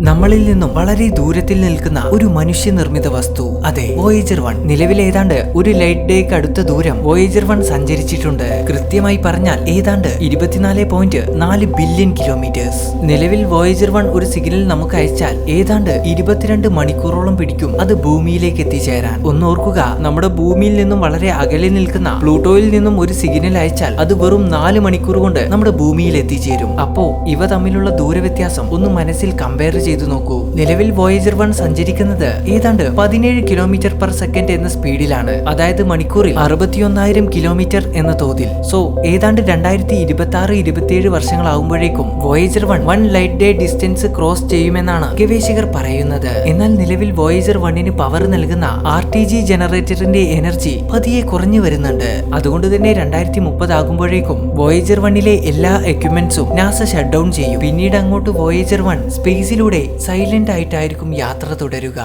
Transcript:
നമ്മളിൽ നിന്നും വളരെ ദൂരത്തിൽ നിൽക്കുന്ന ഒരു മനുഷ്യനിർമ്മിത വസ്തു. അതെ, വോയേജർ 1. നിലവിൽ ഏതാണ്ട് ഒരു ലൈറ്റ് ഡേക്ക് അടുത്ത ദൂരം വോയേജർ 1 സഞ്ചരിച്ചിട്ടുണ്ട്. കൃത്യമായി പറഞ്ഞാൽ ഏതാണ്ട് 24.4 ബില്യൺ കിലോമീറ്റേഴ്സ്. നിലവിൽ വോയേജർ 1 ഒരു സിഗ്നൽ നമുക്ക് അയച്ചാൽ ഏതാണ്ട് 22 മണിക്കൂറോളം പിടിക്കും അത് ഭൂമിയിലേക്ക് എത്തിച്ചേരാൻ. ഒന്നോർക്കുക, നമ്മുടെ ഭൂമിയിൽ നിന്നും വളരെ അകലെ നിൽക്കുന്ന പ്ലൂട്ടോയിൽ നിന്നും ഒരു സിഗ്നൽ അയച്ചാൽ അത് വെറും 4 മണിക്കൂർ കൊണ്ട് നമ്മുടെ ഭൂമിയിൽ എത്തിച്ചേരും. അപ്പോ ഇവ തമ്മിലുള്ള ദൂരവ്യത്യാസം ഒന്ന് മനസ്സിൽ കമ്പയർ ചെയ്തു നോക്കൂ. നിലവിൽ വോയേജർ 1 സഞ്ചരിക്കുന്നത് ഏതാണ്ട് 17 കിലോമീറ്റർ പെർ സെക്കൻഡ് എന്ന സ്പീഡിലാണ്. അതായത് മണിക്കൂറിൽ 61,000 കിലോമീറ്റർ എന്ന തോതിൽ. സോ ഏതാണ്ട് 2026-27 വർഷങ്ങളാകുമ്പോഴേക്കും Voyager 1 light day distance cross ചെയ്യുമെന്നാണ് ഗവേഷകർ പറയുന്നത്. എന്നാൽ നിലവിൽ വോയേജർ 1 പവർ നൽകുന്ന RTG ജനറേറ്ററിന്റെ എനർജി പതിയെ കുറഞ്ഞു വരുന്നുണ്ട്. അതുകൊണ്ട് തന്നെ 2030 ആകുമ്പോഴേക്കും വോയേജർ 1 എല്ലാ എക്യുപ്മെന്റ്സും നാസ ഷട്ട് ഡൗൺ ചെയ്യും. പിന്നീട് അങ്ങോട്ട് വോയേജർ 1 സ്പേസിലൂടെ സൈലന്റ് ആയിട്ടായിരിക്കും യാത്ര തുടരുക.